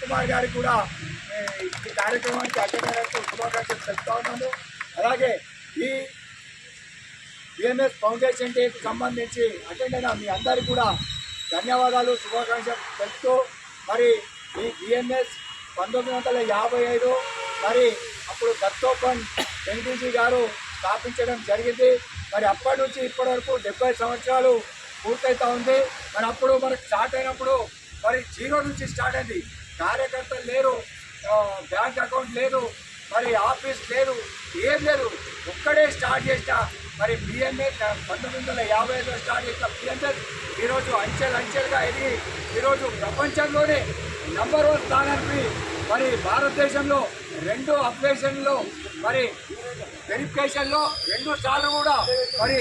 కుమార్ గారికి కూడా ఈ కార్యక్రమానికి అటెండ్ అయినట్టు శుభాకాంక్షలు తెలుపుతా ఉన్నాను. అలాగే ఈ బిఎంఎస్ ఫౌండేషన్ డేకి సంబంధించి అటెండ్ అయిన మీ అందరికీ కూడా ధన్యవాదాలు, శుభాకాంక్షలు తెలుపుతూ మరి ఈ బిఎంఎస్ 1955 మరి అప్పుడు దత్తోపన్ ఎన్టీజీ గారు స్థాపించడం జరిగింది. మరి అప్పటి నుంచి ఇప్పటి వరకు 70 సంవత్సరాలు పూర్తవుతూ ఉంది. మరి అప్పుడు మనకు స్టార్ట్ అయినప్పుడు మరి 0 నుంచి స్టార్ట్ అయింది. కార్యకర్తలు లేరు, బ్యాంక్ అకౌంట్ లేదు, మరి ఆఫీస్ లేదు, ఏం లేదు. ఒక్కడే స్టార్ట్ చేసిన మరి బిఎంఎస్ 1955లో స్టార్ట్ చేసిన బిఎంఎస్ ఈరోజు అంచెలుగా ఎదిగి ఈరోజు ప్రపంచంలోనే నంబర్ 1 స్థానానికి మరి భారతదేశంలో 2 అప్లికేషన్లో మరి వెరిఫికేషన్లో 2 సార్లు కూడా మరి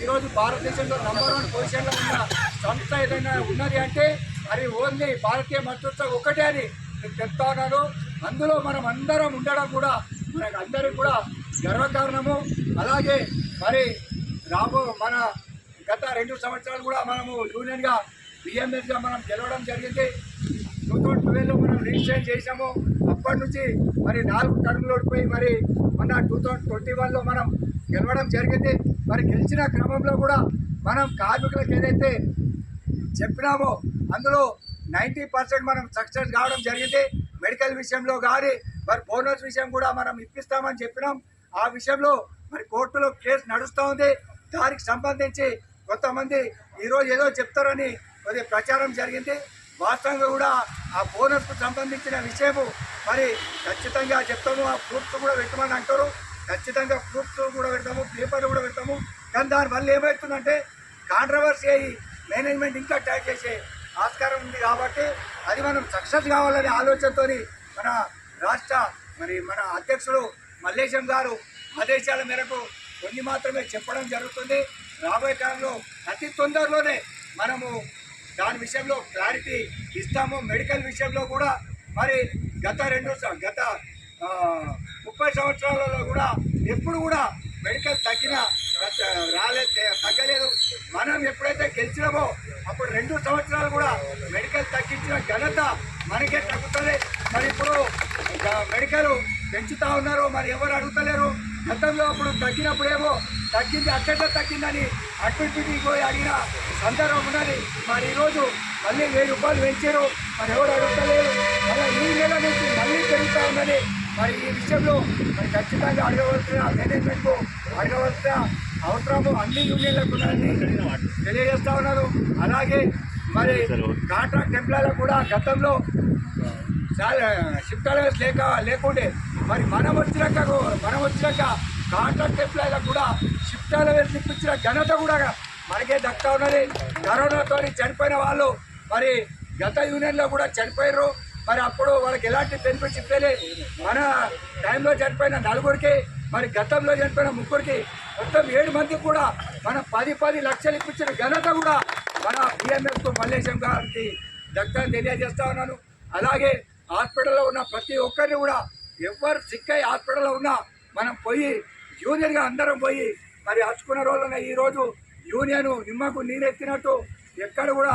ఈరోజు భారతదేశంలో నంబర్ 1 పొజిషన్లో ఉన్న సంస్థ ఏదైనా ఉన్నది అంటే మరి ఓన్లీ భారతీయ మద్దతు ఒకటే అని నేను చెప్తా ఉన్నాను. అందులో మనం అందరం ఉండడం కూడా మనకు అందరికీ కూడా గర్వకారణము. అలాగే మరి మన గత 2 సంవత్సరాలు కూడా మనము యూనియన్గా బిఎంఎస్గా మనం గెలవడం జరిగింది. 2012లో మనం రిజిస్ట్రేషన్ చేసాము. అప్పటి నుంచి మరి 4 టర్ములు ఓడిపోయి మరి మన 2021లో మనం గెలవడం జరిగింది. మరి గెలిచిన క్రమంలో కూడా మనం కార్మికులకు ఏదైతే చెప్పినామో అందులో 90% మనం సక్సెస్ కావడం జరిగింది. మెడికల్ విషయంలో కానీ మరి బోనస్ విషయం కూడా మనం ఇప్పిస్తామని చెప్పినాం. ఆ విషయంలో మరి కోర్టులో కేసు నడుస్తూ ఉంది. దానికి సంబంధించి కొంతమంది ఈరోజు ఏదో చెప్తారని కొద్దిగా ప్రచారం జరిగింది. వాస్తవంగా కూడా ఆ బోనస్కు సంబంధించిన విషయము మరి ఖచ్చితంగా చెప్తాము. ఆ ప్రూఫ్స్ కూడా పెట్టమని అంటారు. ఖచ్చితంగా ప్రూఫ్స్ కూడా పెడతాము, పేపర్లు కూడా పెడతాము. కానీ దానివల్ల ఏమవుతుందంటే కాంట్రవర్సీ అయ్యి మేనేజ్మెంట్ ఇంకా ట్యాక్ చేసే ఆస్కారం ఉంది. కాబట్టి అది మనం సక్సెస్ కావాలనే ఆలోచనతో మన రాష్ట్ర మరి మన అధ్యక్షుడు మల్లేశం గారు ఆదేశాల మేరకు కొన్ని మాత్రమే చెప్పడం జరుగుతుంది. రాబోయే కాలంలో అతి తొందరలోనే మనము దాని విషయంలో క్లారిటీ ఇస్తాము. మెడికల్ విషయంలో కూడా మరి గత 30 సంవత్సరాలలో కూడా ఎప్పుడు కూడా మెడికల్ తగ్గలేదు. మనం ఎప్పుడైతే గెలిచినామో అప్పుడు 2 సంవత్సరాలు కూడా మెడికల్ తగ్గించిన ఘనత మనకే తగ్గుతుంది. మరి ఇప్పుడు మెడికల్ పెంచుతూ ఉన్నారు, మరి ఎవరు అడుగుతలేరు. గతంలో అప్పుడు తగ్గినప్పుడేమో తగ్గింది అట్టేట తగ్గిందని అడ్మిట్కి పోయి అడిగిన సందర్భం ఉన్నది. మరి ఈరోజు మళ్ళీ 1000 రూపాయలు పెంచారు, మరి ఎవరు అడుగుతలేరు. మళ్ళీ ఈ నెల నుంచి మళ్ళీ పెరుగుతూ ఉన్నది. మరి ఈ విషయంలో మరి ఖచ్చితంగా అడగవలసిన మేనేజ్మెంట్కు అడగవలసిన అవసరము అన్ని యూనియన్లకు ఉన్నారని తెలియజేస్తూ ఉన్నారు. అలాగే మరి కాంట్రాక్ట్ ఎంప్లాయీలకు కూడా గతంలో షిఫ్ట్ అలవెన్స్ లేకుండే మరి మనం వచ్చినాక కాంట్రాక్ట్ ఎంప్లాయీలకు కూడా షిఫ్ట్ అలవెన్స్ ఇప్పించిన ఘనత కూడా మనకే దక్కుతూ ఉన్నది. కరోనాతో చనిపోయిన వాళ్ళు మరి గత యూనియన్లో కూడా చనిపోయారు. మరి అప్పుడు వాళ్ళకి ఎలాంటి బెనిఫిట్స్ ఇవ్వలే. మన టైంలో చనిపోయిన 4గురికి మరి గతంలో చనిపోయిన 3గురికి మొత్తం 7 మందికి కూడా మనం 10 లక్షలు ఇప్పించిన ఘనత కూడా మన బిఎంఎస్కు మల్లేశం గారికి దక్కని తెలియజేస్తా ఉన్నాను. అలాగే హాస్పిటల్లో ఉన్న ప్రతి ఒక్కరిని కూడా ఎవరు సిక్ అయ్యి హాస్పిటల్లో ఉన్నా మనం పోయి యూనియన్గా అందరం పోయి మరి హచ్చుకున్న రోజున ఈరోజు యూనియన్ నిమ్మకు నీరెత్తినట్టు ఎక్కడ కూడా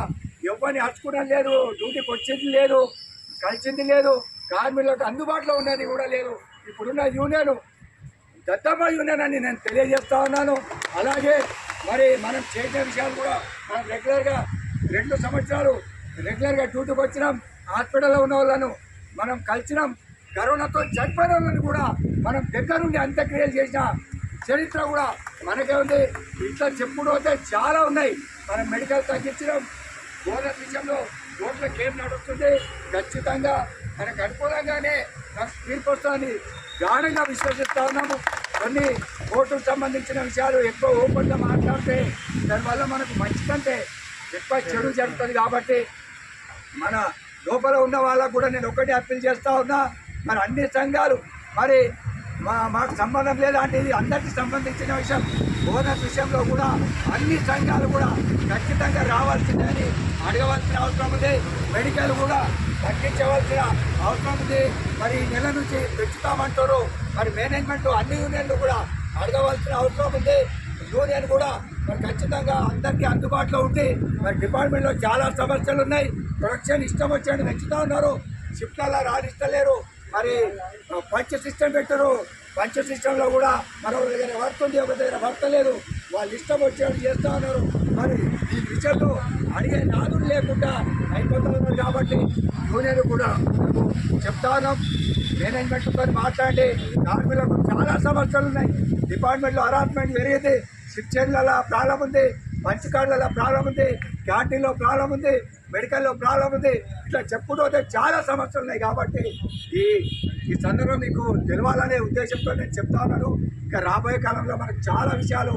ఎవరిని హచ్చుకున్నది లేదు, డ్యూటీకి వచ్చింది లేదు, కలిసింది లేదు, కార్మికులకు అందుబాటులో ఉన్నది కూడా లేదు. ఇప్పుడున్న యూనియన్ దత్తమ్మ యూనియన్ అని నేను తెలియజేస్తా ఉన్నాను. అలాగే మరి మనం చేసిన విషయాలు కూడా మనం రెగ్యులర్గా 2 సంవత్సరాలు రెగ్యులర్గా డ్యూటీకి వచ్చినాం. హాస్పిటల్లో ఉన్న వాళ్ళను మనం కలిసినాం. కరోనాతో చనిపోయిన వాళ్ళని కూడా మనం దగ్గరుండి అంత్యక్రియలు చేసిన చరిత్ర కూడా మనకే ఉంది. ఇంట్లో చెప్పుడు అయితే చాలా ఉన్నాయి. మనం మెడికల్ తగ్గించడం, బోనస్ విషయంలో కోర్టులో కేసు నడుస్తుంది. ఖచ్చితంగా మనకు అనుకూలంగానే మనకు తీర్పు వస్తుందని గాఢంగా విశ్వసిస్తూ ఉన్నాము. కొన్ని కోర్టుకు సంబంధించిన విషయాలు ఎక్కువ ఓపెన్గా మాట్లాడితే దానివల్ల మనకు మంచి కంటే ఎక్కువ చెడు జరుగుతుంది. కాబట్టి మన లోపల ఉన్న వాళ్ళకు కూడా నేను ఒకటి అప్పీల్ చేస్తూ ఉన్నా. మరి అన్ని సంఘాలు మరి మాకు సంబంధం లేదంటే ఇది అందరికీ సంబంధించిన విషయం. బోనస్ విషయంలో కూడా అన్ని సంఘాలు కూడా ఖచ్చితంగా రావాల్సిందని అడగవలసిన అవసరం ఉంది. మెడికల్ కూడా తగ్గించవలసిన అవసరం ఉంది. మరి ఈ నెల నుంచి పెంచుతామంటారు. మరి మేనేజ్మెంట్ అన్ని యూనియన్లు కూడా అడగవలసిన అవసరం ఉంది. యూనియన్ కూడా మరి ఖచ్చితంగా అందరికీ అందుబాటులో ఉంది. మరి డిపార్ట్మెంట్లో చాలా సమస్యలు ఉన్నాయి. ప్రొడక్షన్ ఇష్టం వచ్చాడు పెంచుతూ ఉన్నారు. షిఫ్ట్లలో రాణిస్తలేరు. మరి పంచ సిస్టమ్ పెట్టరు. పంచ సిస్టంలో కూడా మరో దగ్గర పడుతుంది, ఒక దగ్గర పడతలేదు. వాళ్ళు ఇష్టం వచ్చేది చేస్తూ ఉన్నారు. మరి ఈ విషయంలో అడిగే నాదుడు లేకుండా అయిపోతూ ఉన్నారు. కాబట్టి యూనియన్ కూడా చెప్తా ఉన్నాం, మేనేజ్మెంట్తో మాట్లాడి కార్మికులకు చాలా సమస్యలు ఉన్నాయి. డిపార్ట్మెంట్లో హరాస్మెంట్ పెరిగింది, శిక్షణలలో ప్రాబ్లం ఉంది, మంచి కార్డులలో ప్రాబ్లం ఉంది, క్యాంటీన్లో ప్రాబ్లం ఉంది, మెడికల్లో ప్రాబ్లం ఉంది. ఇట్లా చెప్పుకుంటే చాలా సమస్యలు ఉన్నాయి. కాబట్టి ఈ సందర్భం మీకు తెలవాలనే ఉద్దేశంతో నేను చెప్తా ఉన్నాను. ఇంకా రాబోయే కాలంలో మనకు చాలా విషయాలు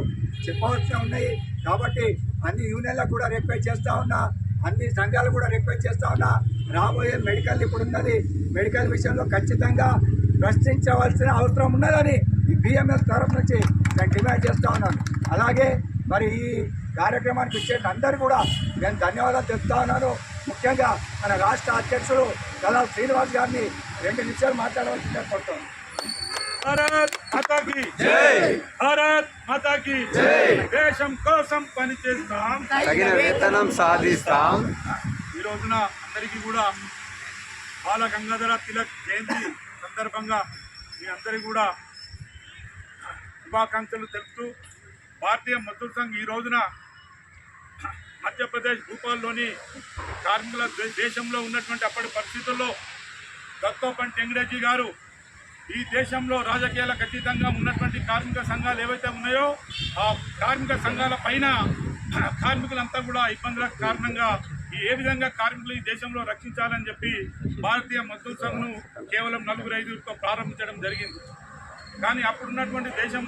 చెప్పవలసి ఉన్నాయి. కాబట్టి అన్ని యూనియన్లకు కూడా రిక్వెస్ట్ చేస్తూ ఉన్నా, అన్ని సంఘాలు కూడా రిక్వెస్ట్ చేస్తూ ఉన్నా. రాబోయే మెడికల్ ఇప్పుడు ఉన్నది, మెడికల్ విషయంలో ఖచ్చితంగా ప్రశ్నించవలసిన అవసరం ఉన్నదని ఈ బిఎంఎస్ తరఫు నుంచి నేను డిమాండ్ చేస్తూ ఉన్నాను. అలాగే మరి ఈ కార్యక్రమానికి ఇచ్చే అందరూ కూడా నేను ధన్యవాదాలు చెప్తా ఉన్నాను. ముఖ్యంగా మన రాష్ట్ర అధ్యక్షుడు కళా శ్రీనివాస్ గారిని 2 నిమిషాలు మాట్లాడవలసిందిగా కోరుతాను. భారత్ మాతా కీ జై, భారత్ మాతా కీ జై. దేశం కోసం పనిచేస్తాం, తగిన వేతనం సాధిస్తాం. ఈ రోజున అందరికీ కూడా బాల గంగాధర తిలక్ జయంతి సందర్భంగా మీ అందరికీ కూడా శుభాకాంక్షలు తెలుపుతూ భారతీయ మజ్దూర్ సంఘ్ ఈ రోజున మధ్యప్రదేశ్ భూపాల్లోని కార్మికుల దేశంలో ఉన్నటువంటి అప్పటి పరిస్థితుల్లో దత్తోపంత్ టెంగడేజీ గారు ఈ దేశంలో రాజకీయాలకు అతీతంగా ఉన్నటువంటి కార్మిక సంఘాలు ఏవైతే ఉన్నాయో ఆ కార్మిక సంఘాల పైన కార్మికులంతా కూడా ఇబ్బందులకు కారణంగా ఏ విధంగా కార్మికులు ఈ దేశంలో రక్షించాలని చెప్పి భారతీయ మజ్దూర్ సంఘ్ను కేవలం 4-5తో ప్రారంభించడం జరిగింది. కానీ అప్పుడున్నటువంటి దేశంలో